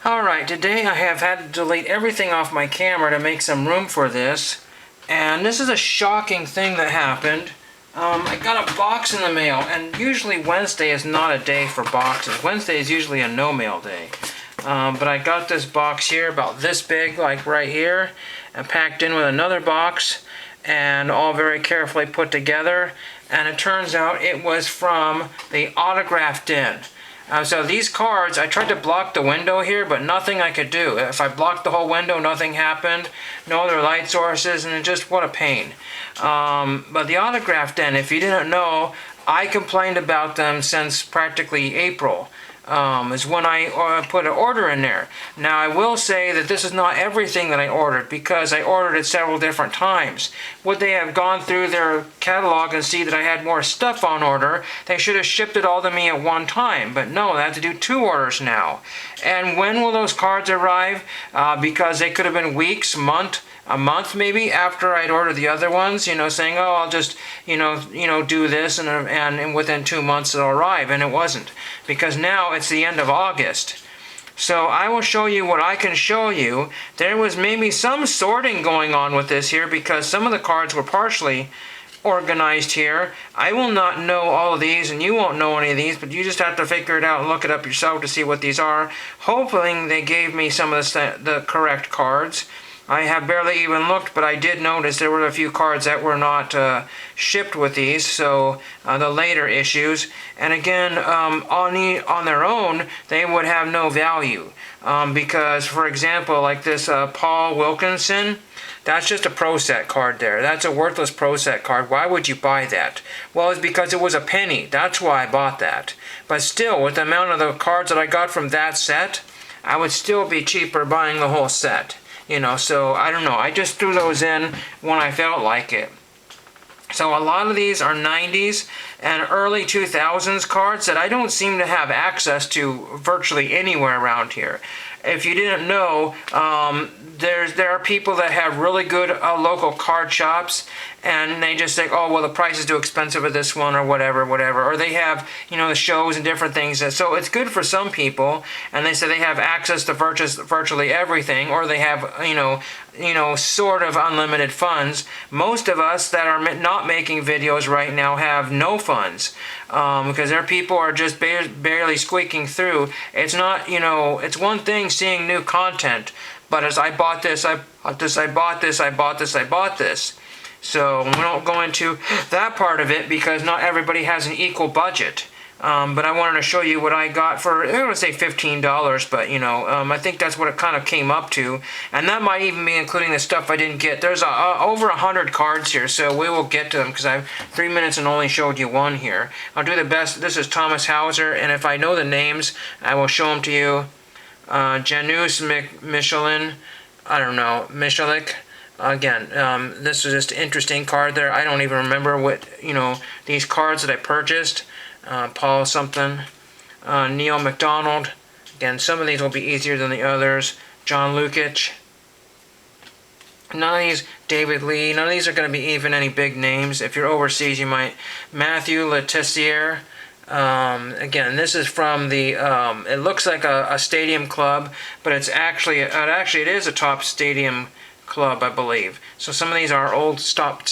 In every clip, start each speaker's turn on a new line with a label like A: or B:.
A: Alright, today I have had to delete everything off my camera to make some room for this. And this is a shocking thing that happened. I got a box in the mail, and usually Wednesday is not a day for boxes. Wednesday is usually a no-mail day. But I got this box here, about this big, like right here, and packed in with another box, and all very carefully put together. And it turns out it was from the autograph den. So these cards, I tried to block the window here, but nothing I could do. If I blocked the whole window, nothing happened. No other light sources, and just what a pain. But the autograph den, if you didn't know, I complained about them since practically April. Is when I put an order in there. Now I will say that this is not everything that I ordered, because I ordered it several different times. Would they have gone through their catalog and see that I had more stuff on order, they should have shipped it all to me at one time. But no, I have to do 2 orders now. And when will those cards arrive? Because they could have been weeks, a month maybe after I'd ordered the other ones, saying, oh, I'll just, do this, and within 2 months it'll arrive, and it wasn't, because now it's the end of August. So I will show you what I can show you. There was maybe some sorting going on with this here, because some of the cards were partially organized here. I will not know all of these, and you won't know any of these, but you just have to figure it out and look it up yourself to see what these are. Hopefully they gave me some of the correct cards. I have barely even looked, but I did notice there were a few cards that were not shipped with these, so the later issues. And again, on their own, they would have no value. Because, for example, like this Paul Wilkinson, that's just a Pro Set card there. That's a worthless Pro Set card. Why would you buy that? Well, it's because it was a penny. That's why I bought that. But still, with the amount of the cards that I got from that set, I would still be cheaper buying the whole set. So I don't know. I just threw those in when I felt like it. So a lot of these are 90s and early 2000s cards that I don't seem to have access to virtually anywhere around here. If you didn't know, there are people that have really good local card shops, and they just say, oh, well, the price is too expensive of this one, or whatever. Or they have, the shows and different things. So it's good for some people, and they say they have access to purchase virtually everything, or they have, sort of unlimited funds. Most of us that are not making videos right now have no funds, because their people are just barely squeaking through. It's not, it's one thing seeing new content, but as I bought this, I bought this, I bought this, I bought this, I bought this. So we don't go into that part of it, because not everybody has an equal budget. But I wanted to show you what I got for, I would say $15, but I think that's what it kind of came up to. And that might even be including the stuff I didn't get. There's over 100 cards here, so we will get to them, because I have 3 minutes and only showed you one here. I'll do the best. This is Thomas Hauser, and if I know the names, I will show them to you. Janus Michelin, I don't know, Michelik. Again, this is just an interesting card there. I don't even remember what, these cards that I purchased. Paul something, Neil McDonald. Again, some of these will be easier than the others. John Lukic. None of these, David Lee. None of these are going to be even any big names. If you're overseas, you might. Matthew Letizier. Again, this is from the, it looks like a stadium club, but it is a top stadium club, I believe. So some of these are old top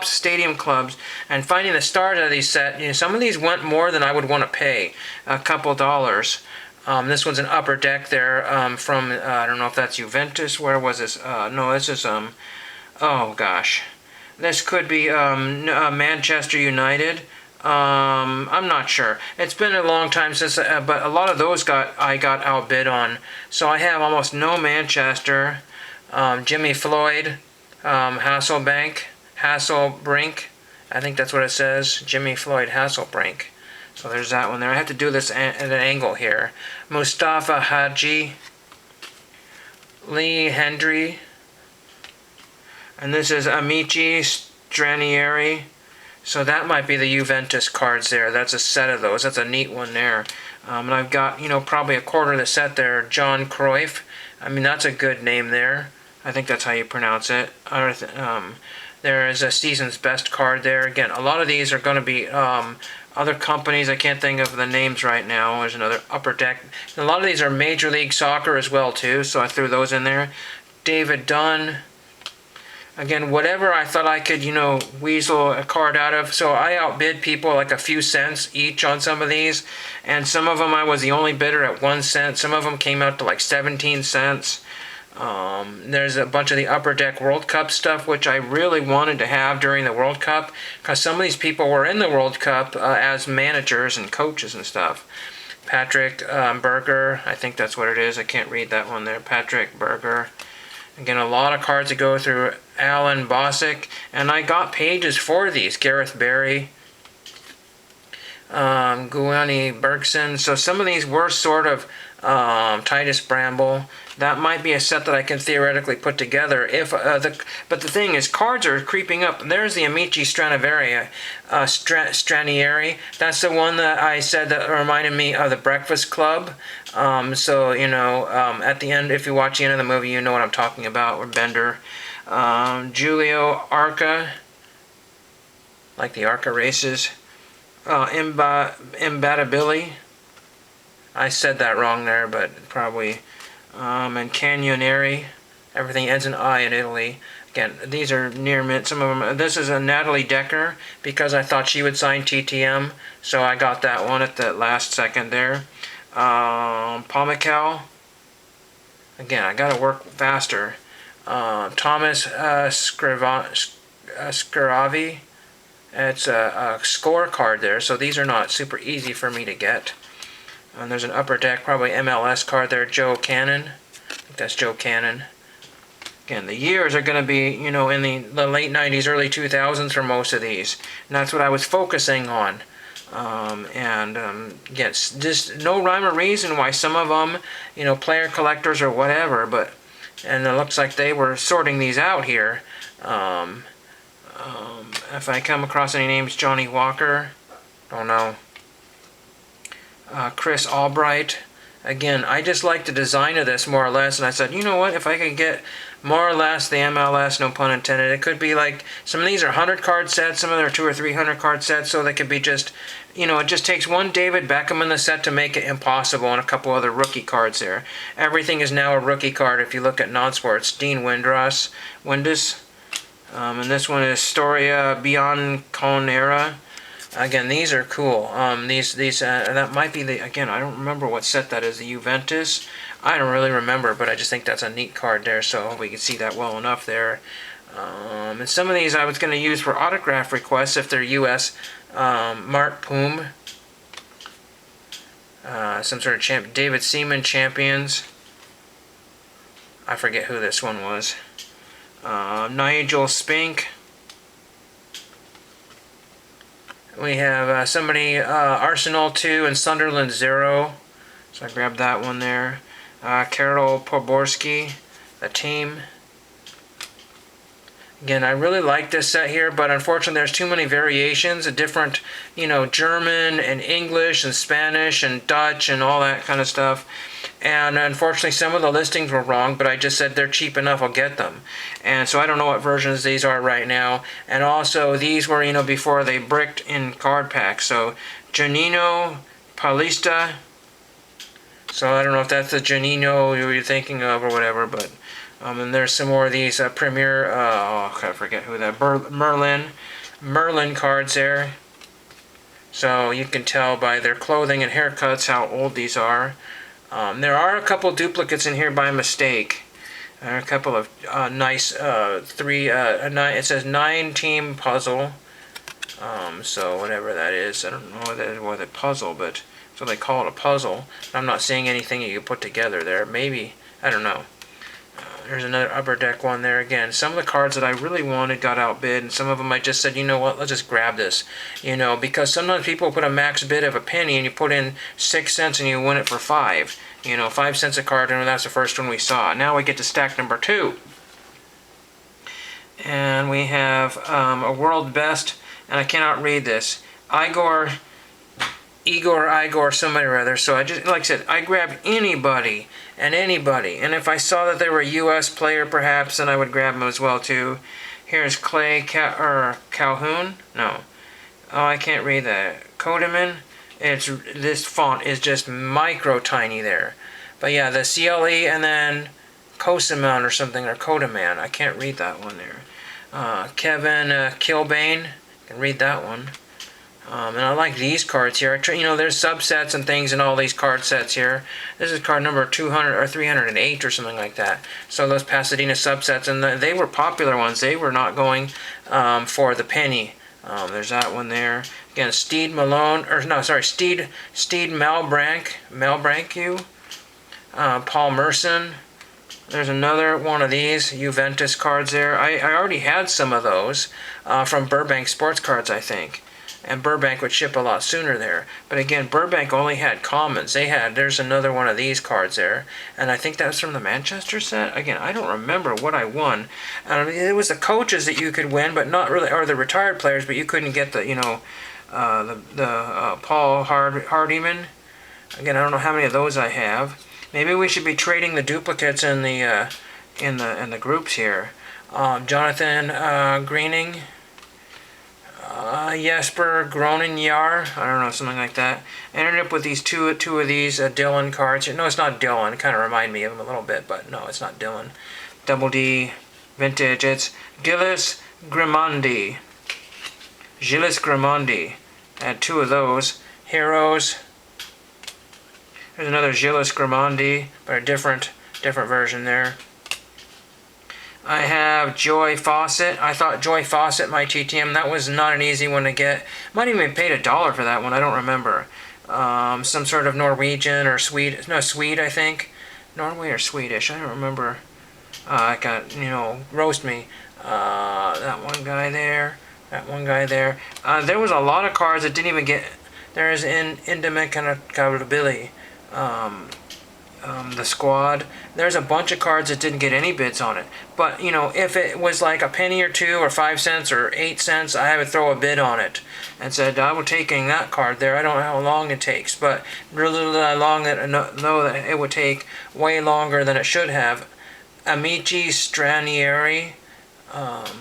A: stadium clubs, and finding the stars out of these set, some of these went more than I would want to pay, a couple dollars. This one's an upper deck there, from, I don't know if that's Juventus. Where was this? No, this is, oh gosh. This could be, Manchester United. I'm not sure. It's been a long time since, but a lot of those I got outbid on. So I have almost no Manchester. Jimmy Floyd, Hasselbrink, I think that's what it says, Jimmy Floyd Hasselbrink. So there's that one there. I have to do this at an angle here. Mustafa Hadji, Lee Hendry, and this is Amici Stranieri. So that might be the Juventus cards there. That's a set of those. That's a neat one there. And I've got, probably a quarter of the set there. John Cruyff. I mean, that's a good name there. I think that's how you pronounce it. There is a season's best card there. Again, a lot of these are going to be other companies. I can't think of the names right now. There's another Upper Deck. A lot of these are Major League Soccer as well too, so I threw those in there. David Dunn. Again, whatever I thought I could, weasel a card out of. So I outbid people like a few cents each on some of these. And some of them I was the only bidder at 1 cent. Some of them came out to like 17 cents. There's a bunch of the Upper Deck World Cup stuff, which I really wanted to have during the World Cup. Because some of these people were in the World Cup as managers and coaches and stuff. Patrick Berger, I think that's what it is. I can't read that one there. Patrick Berger. Again, a lot of cards that go through Alan Bosick, and I got pages for these. Gareth Barry, Guani Bergson. So some of these were sort of Titus Bramble. That might be a set that I can theoretically put together. But the thing is, cards are creeping up. There's the Amici Stranieri. That's the one that I said that reminded me of the Breakfast Club. At the end, if you watch the end of the movie, you know what I'm talking about. Or Bender. Giulio Arca, like the Arca races. Imbattibili. I said that wrong there, but probably. And Canyoneri. Everything ends in I in Italy. Again, these are near mint. Some of them. This is a Natalie Decker because I thought she would sign TTM, so I got that one at the last second there. Pomical. Again, I gotta work faster. Thomas Scaravi. It's a scorecard there, so these are not super easy for me to get. And there's an Upper Deck, probably MLS card there. Joe Cannon. I think that's Joe Cannon. Again, the years are going to be, in the late 90s, early 2000s for most of these. And that's what I was focusing on. Yes, just no rhyme or reason why some of them, player collectors or whatever, and it looks like they were sorting these out here. If I come across any names, Johnny Walker, don't know. Chris Albright. Again, I just like the design of this more or less, and I said, you know what, if I could get more or less the MLS, no pun intended, it could be like, some of these are 100 card sets, some of them are 200 or 300 card sets, so they could be just, it just takes one David Beckham in the set to make it impossible, and a couple other rookie cards there. Everything is now a rookie card if you look at non-sports. Dean Windus, and this one is Storia Bianconera. Again, these are cool. That might be again, I don't remember what set that is. The Juventus? I don't really remember, but I just think that's a neat card there, so we can see that well enough there. And some of these I was going to use for autograph requests if they're U.S. Mark Poom. Some sort of David Seaman Champions. I forget who this one was. Nigel Spink. We have somebody, Arsenal 2 and Sunderland 0. So I grabbed that one there. Karol Poborski, the team. Again, I really like this set here, but unfortunately there's too many variations of different, German and English and Spanish and Dutch and all that kind of stuff. And unfortunately some of the listings were wrong, but I just said they're cheap enough, I'll get them. And so I don't know what versions these are right now. And also these were, before they bricked in card packs. So Janino Paulista. So I don't know if that's the Janino you're thinking of or whatever, but and there's some more of these Premier, I forget who that, Merlin cards there. So you can tell by their clothing and haircuts how old these are. There are a couple duplicates in here by mistake. There are a couple of nice it says 9-team puzzle. So whatever that is, I don't know what that was a puzzle, but so they call it a puzzle. I'm not seeing anything you can put together there. Maybe, I don't know. There's another Upper Deck one there again. Some of the cards that I really wanted got outbid, and some of them I just said, you know what, let's just grab this. Because sometimes people put a max bid of a penny and you put in 6 cents and you win it for 5. 5 cents a card, and that's the first one we saw. Now we get to stack number 2. And we have a World Best, and I cannot read this. Igor, somebody or other. So I just, like I said, I grabbed anybody. And if I saw that they were a U.S. player, perhaps, then I would grab them as well too. Here's Clay Calhoun. No, oh, I can't read that. Codeman. This font is just micro tiny there. But yeah, the CLE and then Cosaman or something, or Codaman. I can't read that one there. Kevin Kilbane. I can read that one. And I like these cards here. There's subsets and things in all these card sets here. This is card number 200 or 308 or something like that. So those Pasadena subsets, and they were popular ones. They were not going for the penny. There's that one there. Again, Steed Malone, or no, sorry, Steed Malbranque, Paul Merson. There's another one of these Juventus cards there. I already had some of those from Burbank Sports Cards, I think. And Burbank would ship a lot sooner there. But again, Burbank only had commons. There's another one of these cards there. And I think that was from the Manchester set. Again, I don't remember what I won. It was the coaches that you could win, but not really, or the retired players, but you couldn't get the, Paul Hardiman. Again, I don't know how many of those I have. Maybe we should be trading the duplicates in the groups here. Jonathan Greening. Jesper Groninjar, I don't know, something like that. I ended up with these two of these Dylan cards. No, it's not Dylan. It kind of remind me of him a little bit, but no, it's not Dylan. Double D, vintage. It's Gilles Grimandi. Gilles Grimandi. I had two of those. Heroes. There's another Gilles Grimandi, but a different version there. I have Joy Fawcett. I thought Joy Fawcett, my TTM, that was not an easy one to get. Might even paid $1 for that one, I don't remember. Some sort of Norwegian or Swede, I think. Norway or Swedish, I don't remember. I got, roast me. That one guy there, that one guy there. There was a lot of cards that didn't even get, there's Endemic and Accountability. The squad. There's a bunch of cards that didn't get any bids on it. But, if it was like a penny or 2 or 5 cents or 8 cents, I would throw a bid on it and said, I will taking that card there. I don't know how long it takes, but really know that it would take way longer than it should have. Amici Stranieri.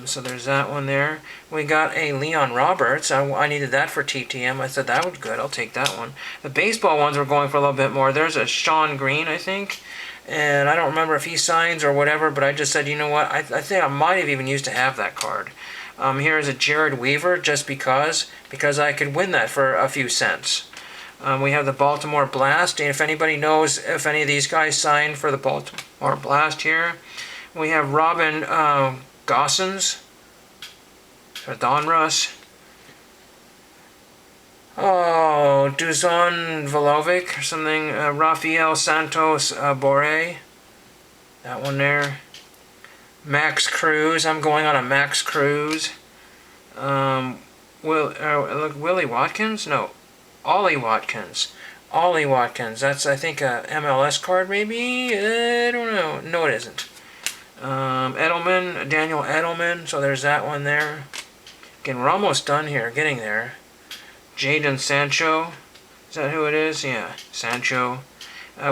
A: So there's that one there. We got a Leon Roberts. I needed that for TTM. I said that was good. I'll take that one. The baseball ones were going for a little bit more. There's a Sean Green, I think. And I don't remember if he signs or whatever, but I just said, you know what? I think I might have even used to have that card. Here is a Jared Weaver, just because I could win that for a few cents. We have the Baltimore Blast. And if anybody knows if any of these guys signed for the Baltimore Blast here. We have Robin Gossens, or Donruss. Oh, Duzon Volovic or something. Rafael Santos Borre. That one there. Max Cruz. I'm going on a Max Cruz. Willie Watkins? No. Ollie Watkins. Ollie Watkins. That's, I think, a MLS card, maybe? I don't know. No, it isn't. Edelman, Daniel Edelman, so there's that one there. Again, we're almost done here, getting there. Jadon Sancho, is that who it is? Yeah, Sancho.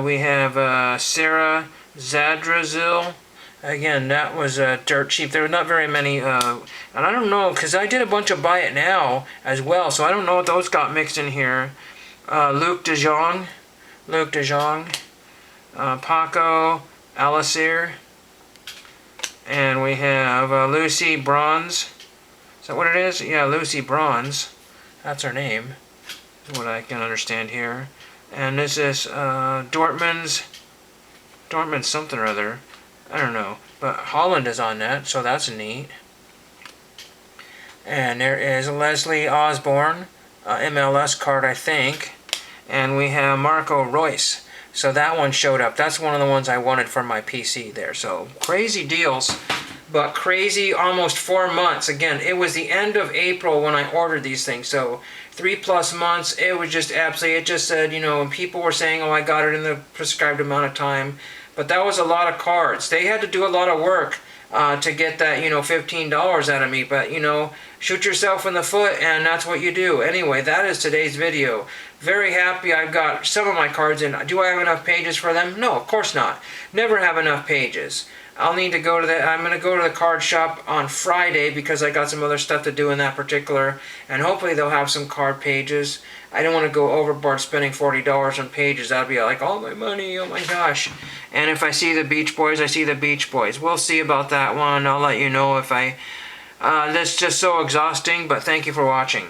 A: We have Sarah Zadrazil. Again, that was dirt cheap. There were not very many, and I don't know, because I did a bunch of Buy It Now as well, so I don't know what those got mixed in here. Luke De Jong, Paco Alacir. And we have Lucy Bronze. Is that what it is? Yeah, Lucy Bronze. That's her name. Is what I can understand here. And this is Dortmund's something or other. I don't know. But Holland is on that, so that's neat. And there is Leslie Osborne, MLS card, I think. And we have Marco Royce. So that one showed up. That's one of the ones I wanted for my PC there. So crazy deals, but crazy almost 4 months. Again, it was the end of April when I ordered these things. So 3+ months, it was just absolutely, it just said, people were saying, oh, I got it in the prescribed amount of time. But that was a lot of cards. They had to do a lot of work to get that, $15 out of me. But, shoot yourself in the foot, and that's what you do. Anyway, that is today's video. Very happy I've got some of my cards in. Do I have enough pages for them? No, of course not. Never have enough pages. I'll need to go to I'm going to go to the card shop on Friday because I got some other stuff to do in that particular, and hopefully they'll have some card pages. I don't want to go overboard spending $40 on pages. That'd be like all my money, oh my gosh. And if I see the Beach Boys, I see the Beach Boys. We'll see about that one. I'll let you know if that's just so exhausting, but thank you for watching.